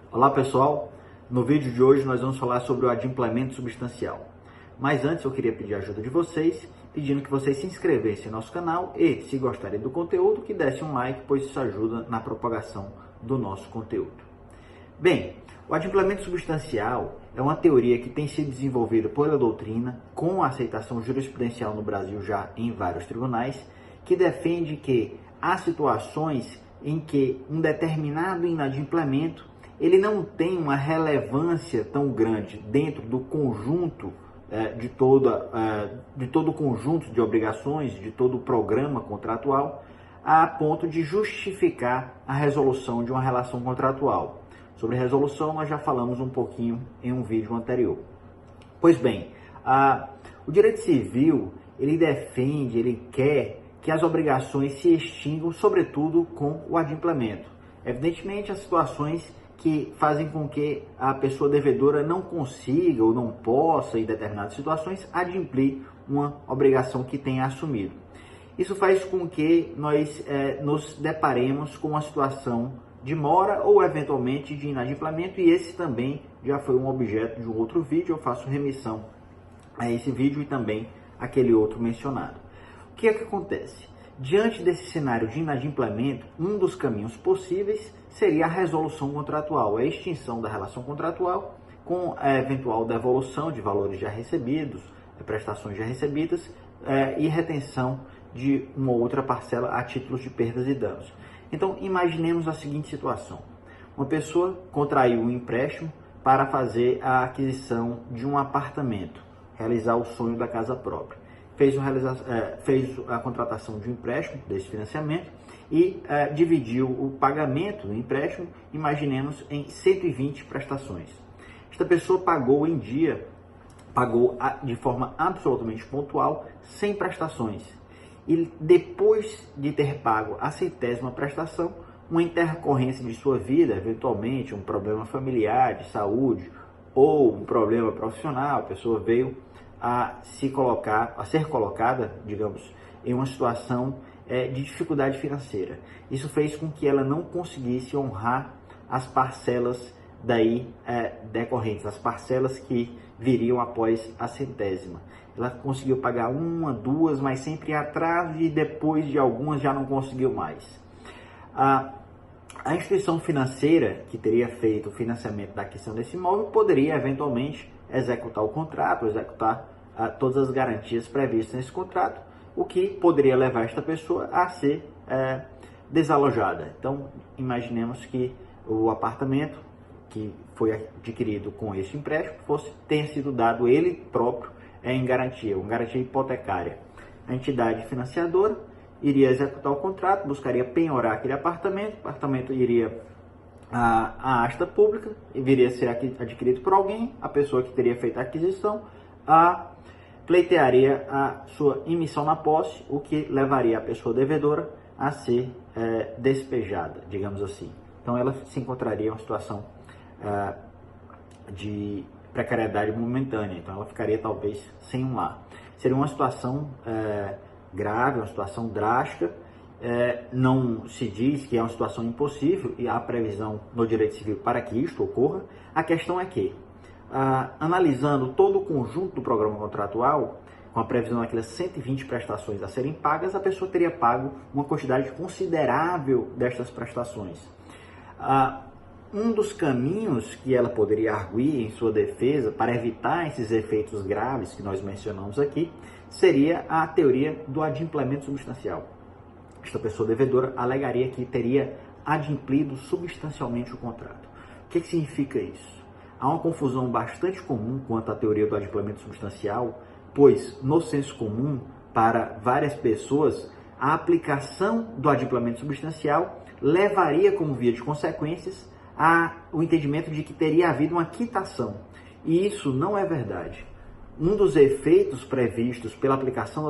Olá pessoal, no vídeo de hoje nós vamos falar sobre o adimplemento substancial. Mas antes eu queria pedir a ajuda de vocês, pedindo que vocês se inscrevessem no nosso canal e, se gostarem do conteúdo, que dessem um like, pois isso ajuda na propagação do nosso conteúdo. Bem, o adimplemento substancial é uma teoria que tem sido desenvolvida pela doutrina, com a aceitação jurisprudencial no Brasil já em vários tribunais, que defende que há situações em que um determinado inadimplemento ele não tem uma relevância tão grande dentro do conjunto de todo o conjunto de obrigações, de todo o programa contratual, a ponto de justificar a resolução de uma relação contratual. Sobre resolução nós já falamos um pouquinho em um vídeo anterior. Pois bem, o direito civil ele defende, ele quer que as obrigações se extinguam, sobretudo com o adimplemento. Evidentemente, as situações que fazem com que a pessoa devedora não consiga ou não possa, em determinadas situações, adimplir uma obrigação que tenha assumido. Isso faz com que nós nos deparemos com uma situação de mora ou, eventualmente, de inadimplemento, e esse também já foi um objeto de um outro vídeo. Eu faço remissão a esse vídeo e também aquele outro mencionado. O que é que acontece? Diante desse cenário de inadimplemento, um dos caminhos possíveis seria a resolução contratual, a extinção da relação contratual com a eventual devolução de valores já recebidos, prestações já recebidas e retenção de uma outra parcela a títulos de perdas e danos. Então, imaginemos a seguinte situação. Uma pessoa contraiu um empréstimo para fazer a aquisição de um apartamento, realizar o sonho da casa própria. Fez a contratação de um empréstimo, desse financiamento, e dividiu o pagamento do empréstimo, imaginemos, em 120 prestações. Esta pessoa pagou em dia, pagou de forma absolutamente pontual, 100 prestações. E depois de ter pago a 100ª prestação, uma intercorrência de sua vida, eventualmente um problema familiar, de saúde, ou um problema profissional, a pessoa veio a ser colocada, digamos, em uma situação de dificuldade financeira. Isso fez com que ela não conseguisse honrar as parcelas daí decorrentes, as parcelas que viriam após a 100ª. Ela conseguiu pagar uma, duas, mas sempre em atraso, e depois de algumas já não conseguiu mais. A instituição financeira que teria feito o financiamento da aquisição desse imóvel poderia eventualmente executar o contrato, executar todas as garantias previstas nesse contrato, o que poderia levar esta pessoa a ser desalojada. Então, imaginemos que o apartamento que foi adquirido com esse empréstimo tenha sido dado ele próprio em garantia, uma garantia hipotecária. A entidade financiadora iria executar o contrato, buscaria penhorar aquele apartamento, o apartamento iria à asta pública e viria a ser adquirido por alguém, a pessoa que teria feito a aquisição pleitearia a sua emissão na posse, o que levaria a pessoa devedora a ser despejada, digamos assim. Então ela se encontraria em uma situação de precariedade momentânea, então ela ficaria talvez sem um lar. Seria uma situação grave, uma situação drástica. Não se diz que é uma situação impossível e há previsão no direito civil para que isto ocorra. A questão é que, analisando todo o conjunto do programa contratual, com a previsão daquelas 120 prestações a serem pagas, a pessoa teria pago uma quantidade considerável destas prestações. Um dos caminhos que ela poderia arguir em sua defesa para evitar esses efeitos graves que nós mencionamos aqui seria a teoria do adimplemento substancial. Esta pessoa devedora alegaria que teria adimplido substancialmente o contrato. O que significa isso? Há uma confusão bastante comum quanto à teoria do adimplemento substancial, pois, no senso comum, para várias pessoas, a aplicação do adimplemento substancial levaria como via de consequências o entendimento de que teria havido uma quitação. E isso não é verdade. Um dos efeitos previstos pela aplicação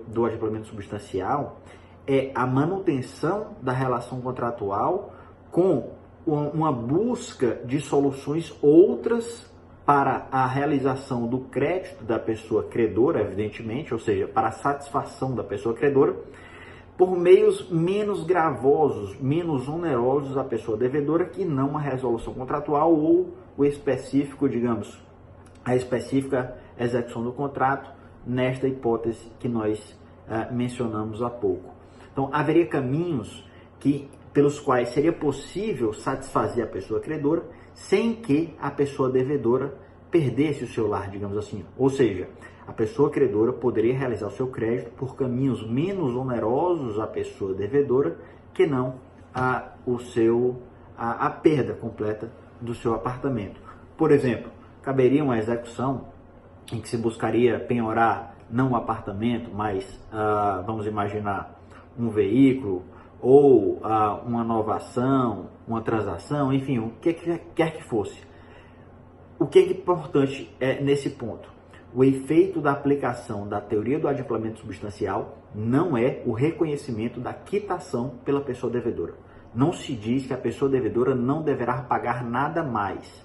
do adimplemento substancial é a manutenção da relação contratual com uma busca de soluções outras para a realização do crédito da pessoa credora, evidentemente, ou seja, para a satisfação da pessoa credora, por meios menos gravosos, menos onerosos à pessoa devedora que não uma resolução contratual ou o específico, digamos, a específica execução do contrato, nesta hipótese que nós mencionamos há pouco. Então, haveria caminhos pelos quais seria possível satisfazer a pessoa credora sem que a pessoa devedora perdesse o seu lar, digamos assim. Ou seja, a pessoa credora poderia realizar o seu crédito por caminhos menos onerosos à pessoa devedora que não a perda completa do seu apartamento. Por exemplo, caberia uma execução em que se buscaria penhorar não um apartamento, mas vamos imaginar um veículo ou uma novação, uma transação, enfim, o que quer que fosse. O que é importante nesse ponto? O efeito da aplicação da teoria do adimplemento substancial não é o reconhecimento da quitação pela pessoa devedora. Não se diz que a pessoa devedora não deverá pagar nada mais.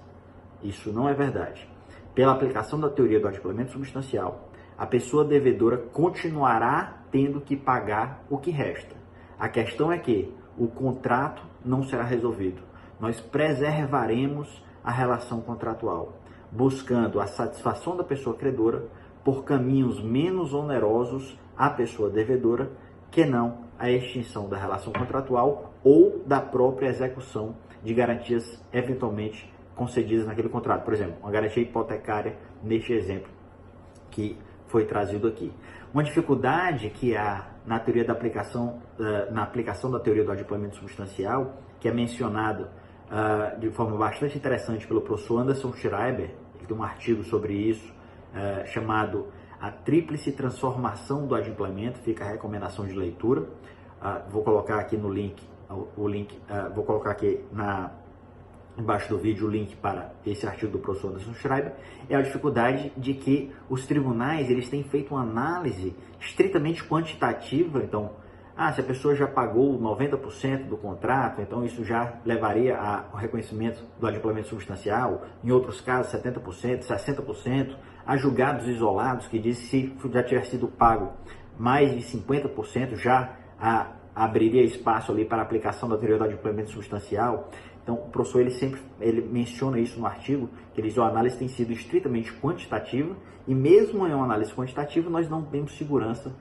Isso não é verdade. Pela aplicação da teoria do adimplemento substancial, a pessoa devedora continuará tendo que pagar o que resta. A questão é que o contrato não será resolvido. Nós preservaremos a relação contratual, buscando a satisfação da pessoa credora por caminhos menos onerosos à pessoa devedora que não a extinção da relação contratual ou da própria execução de garantias eventualmente concedidas naquele contrato. Por exemplo, uma garantia hipotecária neste exemplo que foi trazido aqui. Uma dificuldade que há na teoria da aplicação, na aplicação da teoria do adimplemento substancial, que é mencionado de forma bastante interessante pelo professor Anderson Schreiber, ele tem um artigo sobre isso, chamado A Tríplice Transformação do Adimplemento, fica a recomendação de leitura. Vou colocar aqui no link, vou colocar aqui embaixo do vídeo o link para esse artigo do professor Anderson Schreiber. É a dificuldade de que os tribunais eles têm feito uma análise estritamente quantitativa. Então, se a pessoa já pagou 90% do contrato, então isso já levaria ao reconhecimento do adimplemento substancial. Em outros casos, 70%, 60%. Há julgados isolados que dizem que se já tiver sido pago mais de 50%, já abriria espaço ali para a aplicação da teoria do adimplemento substancial. Então, o professor ele menciona isso no artigo, que ele diz que a análise tem sido estritamente quantitativa e mesmo em uma análise quantitativa nós não temos segurança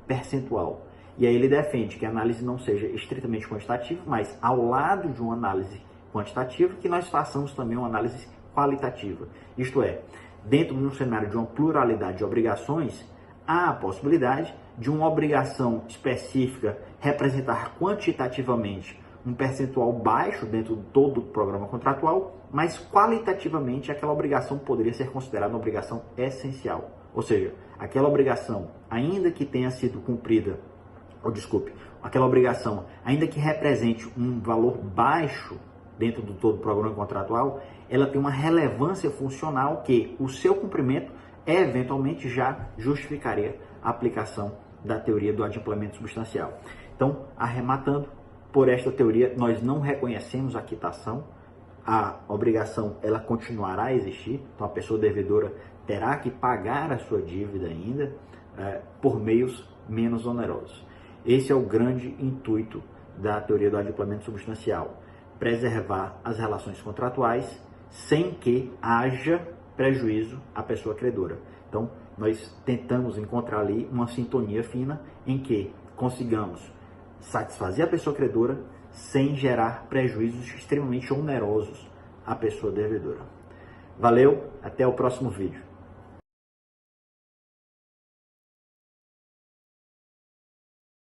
percentual. E aí ele defende que a análise não seja estritamente quantitativa, mas ao lado de uma análise quantitativa, que nós façamos também uma análise qualitativa. Isto é, dentro de um cenário de uma pluralidade de obrigações, há a possibilidade de uma obrigação específica representar quantitativamente um percentual baixo dentro de todo o programa contratual, mas qualitativamente aquela obrigação poderia ser considerada uma obrigação essencial. Ou seja, aquela obrigação, ainda que tenha sido cumprida, aquela obrigação, ainda que represente um valor baixo dentro do todo o programa contratual, ela tem uma relevância funcional que o seu cumprimento eventualmente já justificaria a aplicação da teoria do adimplemento substancial. Então, arrematando, por esta teoria, nós não reconhecemos a quitação, a obrigação ela continuará a existir, então a pessoa devedora terá que pagar a sua dívida ainda por meios menos onerosos. Esse é o grande intuito da teoria do adimplemento substancial, preservar as relações contratuais sem que haja prejuízo à pessoa credora. Então, nós tentamos encontrar ali uma sintonia fina em que consigamos satisfazer a pessoa credora sem gerar prejuízos extremamente onerosos à pessoa devedora. Valeu, até o próximo vídeo.